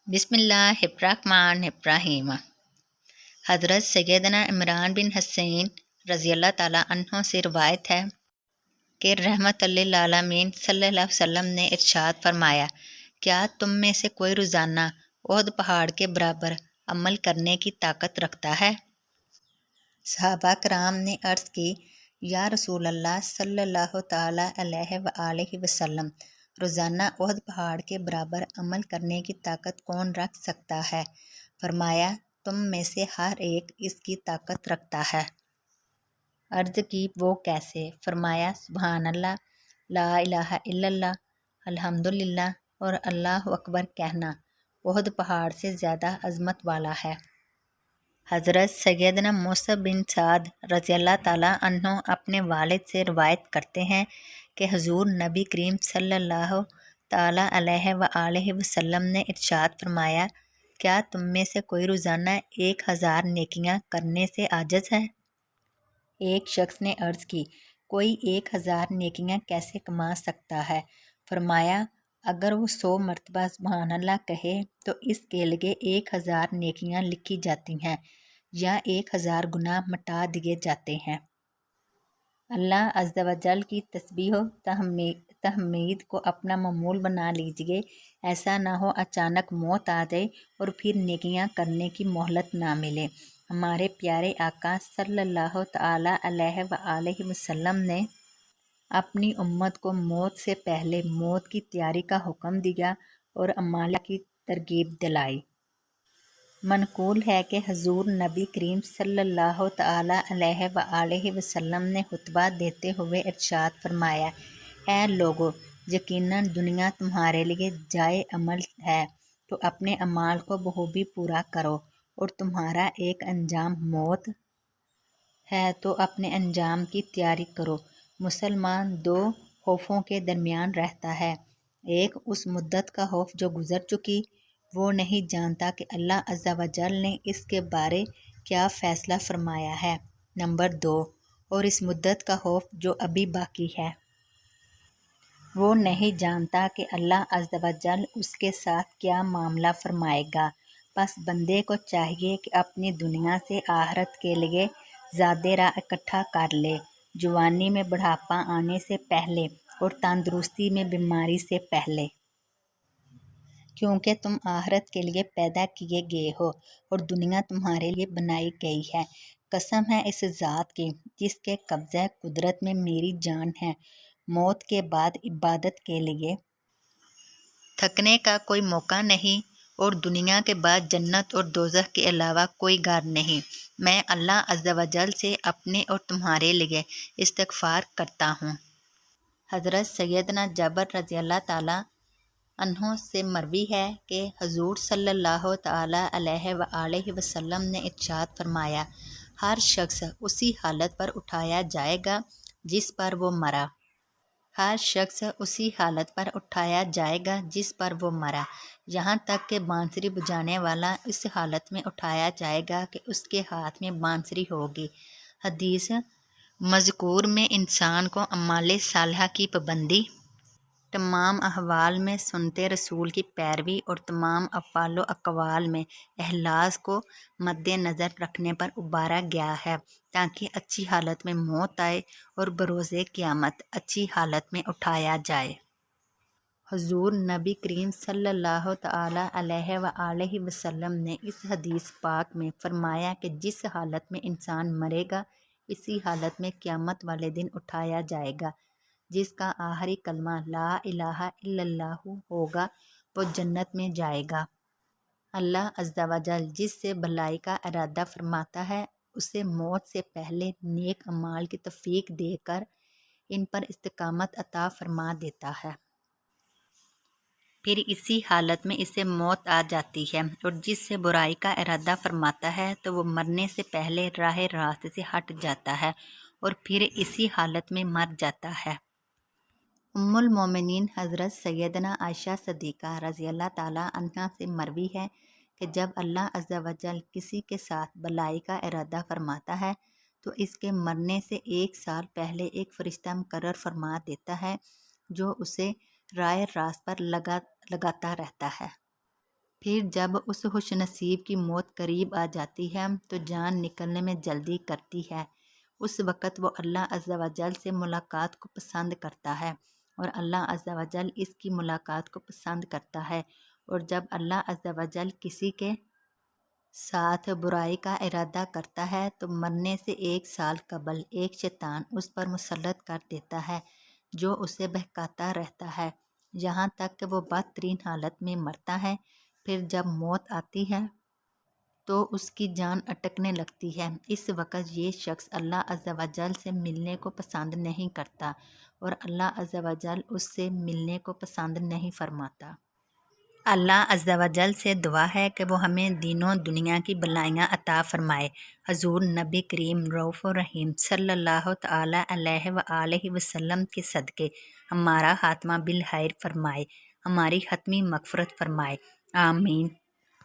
बिस्मिल्लाहिर्रहमानिर्रहीम। हज़रत सैयदना इमरान बिन हुसैन रज़ियल्लाहु ताला अन्हो से रिवायत है कि रहमतुल लिल आलमीन सल्लल्लाहु अलैहि वसल्लम ने इरशाद फरमाया, क्या तुम में से कोई रोज़ाना ओहद पहाड़ के बराबर अमल करने की ताकत रखता है? सहाबा कराम ने अर्ज़ की, या रसूल अल्लाह सल्लल्लाहु ताला अलैहि वसल्लम, रोज़ाना ओहद पहाड़ के बराबर अमल करने की ताकत कौन रख सकता है? फरमाया, तुम में से हर एक इसकी ताकत रखता है। अर्ज़ की, वो कैसे? फरमाया, सुभान अल्लाह, ला इलाहा इल्लल्लाह, अल्हम्दुलिल्लाह और अल्लाहु अकबर कहना ओहद पहाड़ से ज़्यादा अज़मत वाला है। हज़रत सैयदना मूसा बिन साद रज़ियल्लाहु ताला अन्हो अपने वालिद से रिवायत करते हैं कि हुज़ूर नबी करीम सल्लल्लाहु ताला अलैहि वसल्लम ने इरशाद फरमाया, क्या तुम में से कोई रोज़ाना 1000 नेकियां करने से आजिज़ है? एक शख्स ने अर्ज़ की, कोई 1000 नेकियां कैसे कमा सकता है? फरमाया, अगर वो 100 मरतबा सुभान अल्लाह कहे तो इसके लिए 1000 नेकियां लिखी जाती हैं या 1000 गुनाह मिटा दिए जाते हैं। अल्लाह अज़्ज़ा व जल की तस्बीह तहमीद को अपना मामूल बना लीजिए। ऐसा ना हो अचानक मौत आ जाए और फिर नेकियां करने की मोहलत ना मिले। हमारे प्यारे आका सल्लल्लाहु ताला अलैहि वसल्लम ने अपनी उम्मत को मौत से पहले मौत की तैयारी का हुक्म दिया और अमाल की तरगीब दिलाई। मनकूल है कि हुज़ूर नबी करीम सल्लल्लाहु ताला अलैहि वसल्लम ने खुतबा देते हुए इरशाद फरमाया, ऐ लोगो, यकीनन दुनिया तुम्हारे लिए जाए अमल है, तो अपने अमाल को बखूबी पूरा करो, और तुम्हारा एक अंजाम मौत है तो अपने अंजाम की तैयारी करो। मुसलमान दो खौफों के दरमियान रहता है। एक उस मुद्दत का खौफ जो गुजर चुकी, वो नहीं जानता कि अल्लाह अज़्ज़ा व जल ने इसके बारे क्या फ़ैसला फरमाया है। नंबर 2, और इस मुद्दत का खौफ जो अभी बाकी है, वो नहीं जानता कि अल्लाह अज़्ज़ा व जल उसके साथ क्या मामला फरमाएगा। बस बंदे को चाहिए कि अपनी दुनिया से आखिरत के लिए ज़ादेरा इकट्ठा कर ले, जवानी में बुढ़ापा आने से पहले और तंदुरुस्ती में बीमारी से पहले, क्योंकि तुम आखिरत के लिए पैदा किए गए हो और दुनिया तुम्हारे लिए बनाई गई है। कसम है इस ज़ात की जिसके कब्ज़े कुदरत में मेरी जान है, मौत के बाद इबादत के लिए थकने का कोई मौका नहीं और दुनिया के बाद जन्नत और दोज़ख के अलावा कोई घर नहीं। मैं अल्लाह अज़्ज़ा व जल से अपने और तुम्हारे लिए इस्तिग़फ़ार करता हूँ। हज़रत सैयदना जाबिर रज़ियल्लाहु ताला अन्हो से मरवी है कि हुज़ूर सल्लल्लाहु ताला अलैहि वसल्लम ने इरशाद फरमाया, हर शख्स उसी हालत पर उठाया जाएगा जिस पर वो मरा। हर शख्स उसी हालत पर उठाया जाएगा जिस पर वो मरा, यहाँ तक कि बांसुरी बजाने वाला इस हालत में उठाया जाएगा कि उसके हाथ में बांसुरी होगी। हदीस मज़कूर में इंसान को अमाले सालिहा की पाबंदी, तमाम अहवाल में सुन्नते रसूल की पैरवी और तमाम अफ़ाल व अक़वाल में इखलास को मद्देनज़र रखने पर उबारा गया है, ताकि अच्छी हालत में मौत आए और बरोज़े क़यामत अच्छी हालत में उठाया जाए। हुज़ूर नबी करीम सल्लल्लाहु ताला अलैहि वसल्लम ने इस हदीस पाक में फ़रमाया कि जिस हालत में इंसान मरेगा, इसी हालत में क़यामत वाले दिन उठाया जाएगा। जिसका आखिरी कलमा ला इलाहा इल्लल्लाहु होगा वो जन्नत में जाएगा। अल्लाह अज़्ज़ा व जल जिससे भलाई का इरादा फरमाता है, उसे मौत से पहले नेक अमाल की तौफीक देकर इन पर इस्तिकामत अता फरमा देता है। फिर इसी हालत में इसे मौत आ जाती है, और जिससे बुराई का इरादा फरमाता है तो वो मरने से पहले राह रास्त से हट जाता है और फिर इसी हालत में मर जाता है। उम्मुल मोमिनीन हज़रत सैयदना आयशा सदीक़ा रज़ियल्लाहु ताला अन्हा से मरवी है कि जब अल्लाह अज़्ज़ा व जल किसी के साथ भलाई का इरादा फरमाता है तो इसके मरने से 1 साल पहले एक फ़रिश्ता मुकर्रर फरमा देता है जो उसे राह रास्त पर लगाता रहता है। پھر جب اس خوش نصیب کی موت قریب آ جاتی ہے تو جان نکلنے میں جلدی کرتی ہے۔ اس وقت وہ اللہ عز و جل سے ملاقات کو پسند کرتا ہے اور اللہ عز و جل اس کی ملاقات کو پسند کرتا ہے، اور جب اللہ عز و جل کسی کے ساتھ برائی کا ارادہ کرتا ہے تو مرنے سے 1 سال قبل ایک شیطان اس پر مسلط کر دیتا ہے جو اسے بہکاتا رہتا ہے یہاں تک کہ وہ بدترین حالت میں مرتا ہے۔ پھر جب موت آتی ہے تو اس کی جان اٹکنے لگتی ہے۔ اس وقت یہ شخص اللہ عز و جل سے ملنے کو پسند نہیں کرتا اور اللہ عز و جل اس سے ملنے کو پسند نہیں فرماتا۔ اللہ عز و جل سے دعا ہے کہ وہ ہمیں دین و دنیا کی بلائیاں عطا فرمائے۔ حضور نبی کریم رؤوف الرحیم صلی اللہ تعالی علیہ وآلہ وسلم کے صدقے ہمارا خاتمہ بالخیر فرمائے، ہماری حتمی مغفرت فرمائے، آمین۔